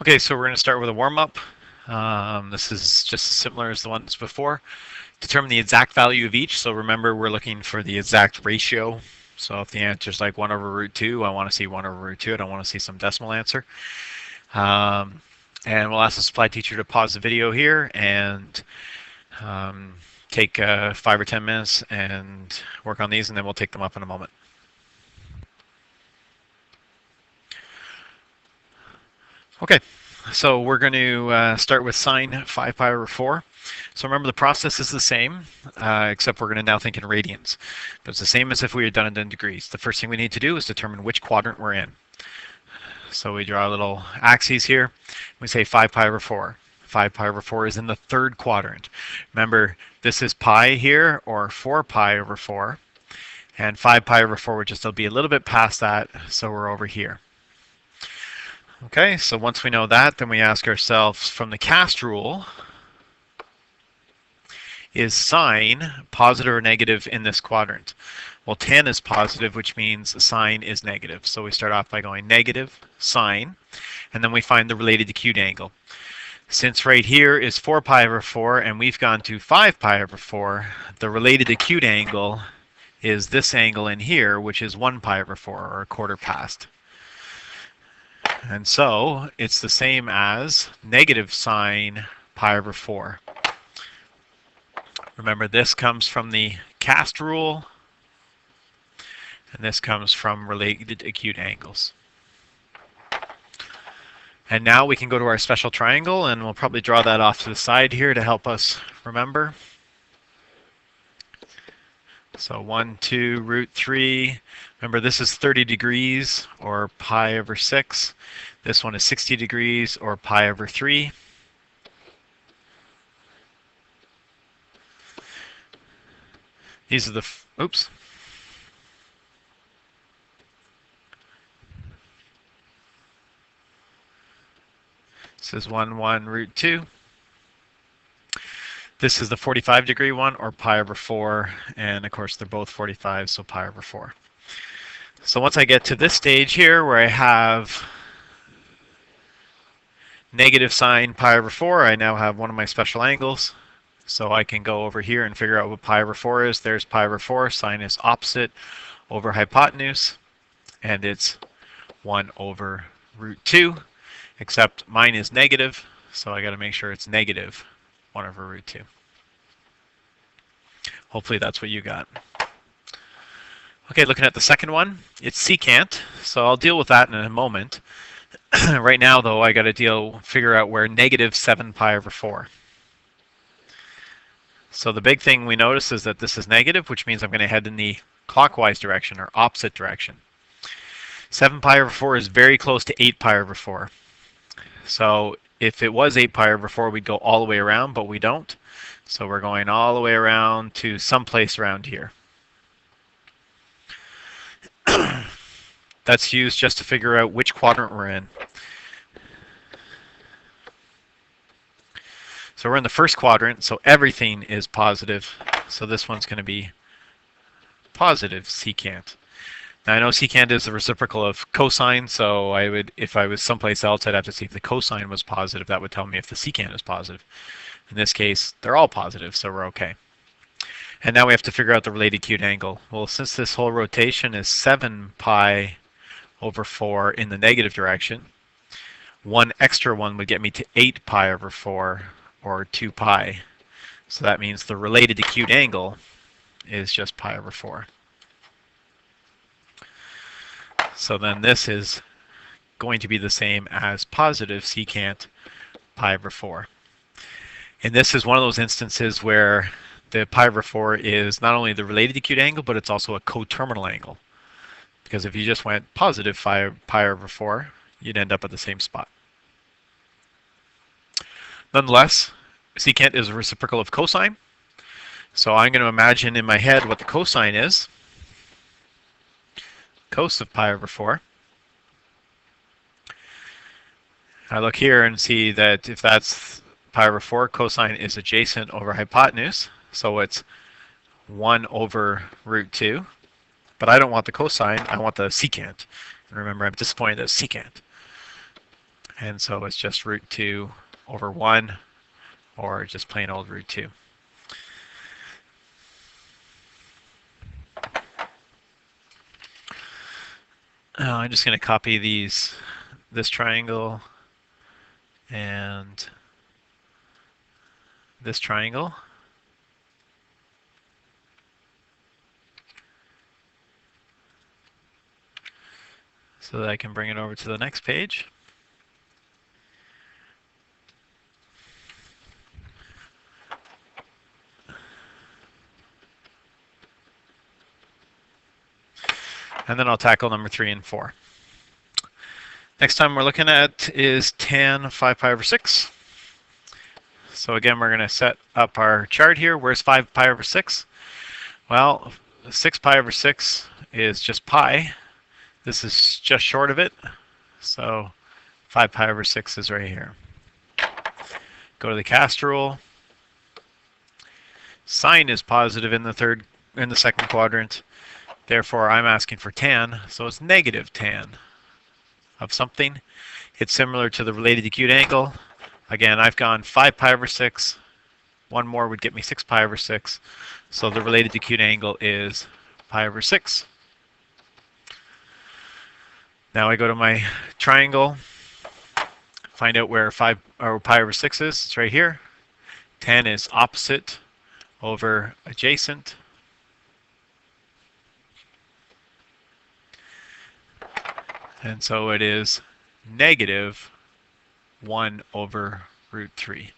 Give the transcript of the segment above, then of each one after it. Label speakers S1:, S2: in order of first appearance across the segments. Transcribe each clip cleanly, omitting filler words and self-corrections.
S1: Okay, so we're going to start with a warm-up. This is just as similar as the ones before. Determine the exact value of each. So remember, we're looking for the exact ratio. So if the answer is like 1 over root 2, I want to see 1 over root 2. I don't want to see some decimal answer. And we'll ask the supply teacher to pause the video here and take 5 or 10 minutes and work on these, and then we'll take them up in a moment. Okay, so we're going to start with sine 5 pi over 4. So remember, the process is the same, except we're going to now think in radians. But it's the same as if we had done it in degrees. The first thing we need to do is determine which quadrant we're in. So we draw little axes here. We say 5 pi over 4. 5 pi over 4 is in the third quadrant. Remember, this is pi here, or 4 pi over 4. And 5 pi over 4 would just be a little bit past that, so we're over here. Okay, so once we know that, then we ask ourselves, from the cast rule, is sine positive or negative in this quadrant? Well, tan is positive, which means sine is negative. So we start off by going negative sine, and then we find the related acute angle. Since right here is 4 pi over 4, and we've gone to 5 pi over 4, the related acute angle is this angle in here, which is 1 pi over 4, or a quarter past. And so it's the same as negative sine pi over 4. Remember, this comes from the cast rule, and this comes from related acute angles. And now we can go to our special triangle, and we'll probably draw that off to the side here to help us remember. So 1, 2, root 3. Remember, this is 30 degrees, or pi over 6. This one is 60 degrees, or pi over 3. These are the, oops. This is 1, 1, root 2. This is the 45 degree one, or pi over 4, and of course they're both 45, so pi over 4. So once I get to this stage here where I have negative sine pi over 4, I now have one of my special angles. So I can go over here and figure out what pi over 4 is. There's pi over 4, sine is opposite over hypotenuse, and it's 1 over root 2, except mine is negative, so I got to make sure it's negative 1 over root 2. Hopefully that's what you got. Okay, looking at the second one, it's secant, so I'll deal with that in a moment. Right now, though, I got to figure out where negative 7 pi over 4. So the big thing we notice is that this is negative, which means I'm going to head in the clockwise direction, or opposite direction. 7 pi over 4 is very close to 8 pi over 4. So if it was 8 pi over 4, we'd go all the way around, but we don't. So we're going all the way around to someplace around here. That's used just to figure out which quadrant we're in. So we're in the first quadrant, so everything is positive. So this one's going to be positive secant. Now I know secant is the reciprocal of cosine, so I would, if I was someplace else, I'd have to see if the cosine was positive. That would tell me if the secant is positive. In this case, they're all positive, so we're okay. And now we have to figure out the related acute angle. Well, since this whole rotation is 7 pi over 4 in the negative direction, one extra one would get me to 8 pi over 4, or 2 pi. So that means the related acute angle is just pi over 4. So then this is going to be the same as positive secant pi over 4. And this is one of those instances where the pi over 4 is not only the related acute angle, but it's also a coterminal angle. Because if you just went positive pi over 4, you'd end up at the same spot. Nonetheless, secant is a reciprocal of cosine. So I'm going to imagine in my head what the cosine is. Cos of pi over 4. I look here and see that if that's pi over 4, cosine is adjacent over hypotenuse. So it's 1 over root 2. But I don't want the cosine, I want the secant. And remember, I'm disappointed that secant. And so it's just root 2 over 1, or just plain old root 2. I'm just going to copy this triangle and this triangle. So that I can bring it over to the next page. And then I'll tackle number 3 and 4. Next time we're looking at is tan 5 pi over 6. So again, we're going to set up our chart here. Where's 5 pi over 6? Well, 6 pi over 6 is just pi. This is just short of it. So 5 pi over 6 is right here. Go to the cast rule. Sine is positive in the second quadrant. Therefore, I'm asking for tan, so it's negative tan of something. It's similar to the related acute angle. Again, I've gone 5 pi over 6. One more would get me 6 pi over 6. So the related acute angle is pi over 6. Now I go to my triangle, find out where pi over 6 is. It's right here. Tan is opposite over adjacent. And so it is negative 1 over root 3.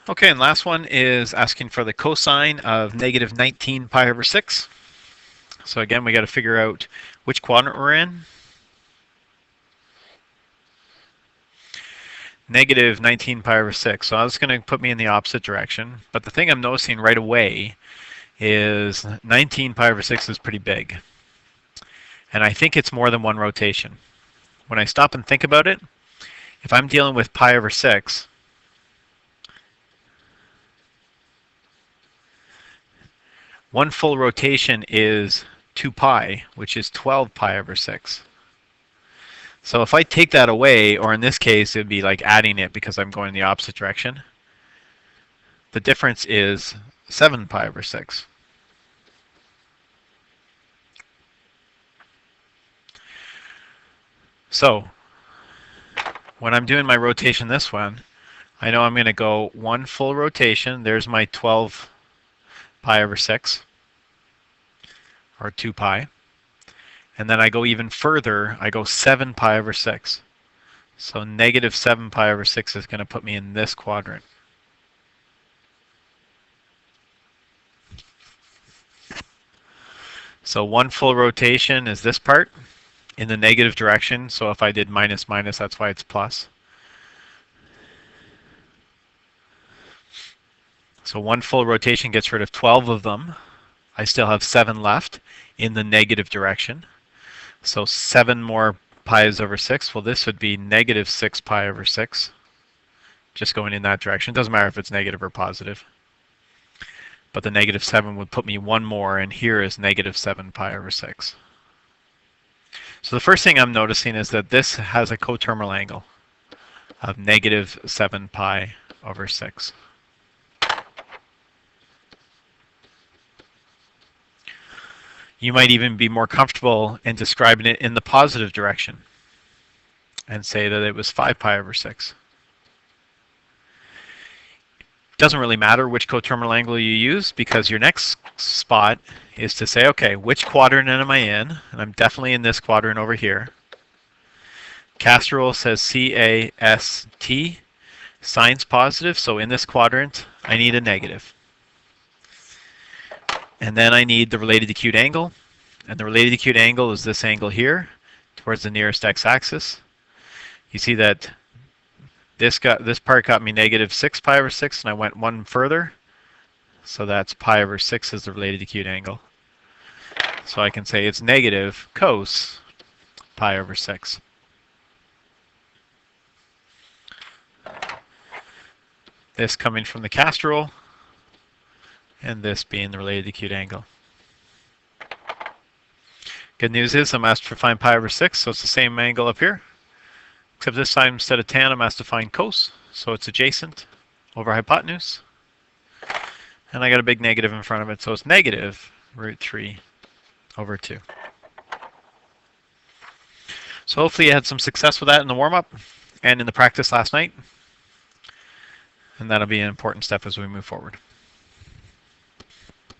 S1: Okay, and last one is asking for the cosine of negative 19 pi over 6. So again, we got to figure out which quadrant we're in. Negative 19 pi over 6. So that's going to put me in the opposite direction. But the thing I'm noticing right away is 19 pi over 6 is pretty big. And I think it's more than one rotation. When I stop and think about it, if I'm dealing with pi over 6, one full rotation is 2 pi, which is 12 pi over 6. So if I take that away, or in this case, it would be like adding it because I'm going the opposite direction, the difference is 7 pi over 6. So when I'm doing my rotation this one, I know I'm going to go one full rotation. There's my 12 pi over 6, or 2 pi. And then I go even further, I go 7 pi over 6. So negative 7 pi over 6 is going to put me in this quadrant. So one full rotation is this part in the negative direction. So if I did minus minus, that's why it's plus. So one full rotation gets rid of 12 of them. I still have 7 left in the negative direction. So 7 more pi's over 6. Well, this would be negative 6 pi over 6. Just going in that direction. It doesn't matter if it's negative or positive. But the negative 7 would put me one more, and here is negative 7 pi over 6. So the first thing I'm noticing is that this has a coterminal angle of negative 7 pi over 6. You might even be more comfortable in describing it in the positive direction and say that it was 5 pi over 6. Doesn't really matter which coterminal angle you use, because your next spot is to say, okay, which quadrant am I in? And I'm definitely in this quadrant over here. Cast rule says CAST. Sine's positive, so in this quadrant, I need a negative. And then I need the related acute angle. And the related acute angle is this angle here, towards the nearest x-axis. You see that this part got me negative 6 pi over 6, and I went one further. So that's pi over 6 is the related acute angle. So I can say it's negative cos pi over 6. this coming from the cast rule, and this being the related acute angle. Good news is I'm asked to find pi over 6, so it's the same angle up here. Except this time, instead of tan, I'm asked to find cos, so it's adjacent over hypotenuse. And I got a big negative in front of it, so it's negative root 3 over 2. So hopefully you had some success with that in the warm-up and in the practice last night. And that'll be an important step as we move forward.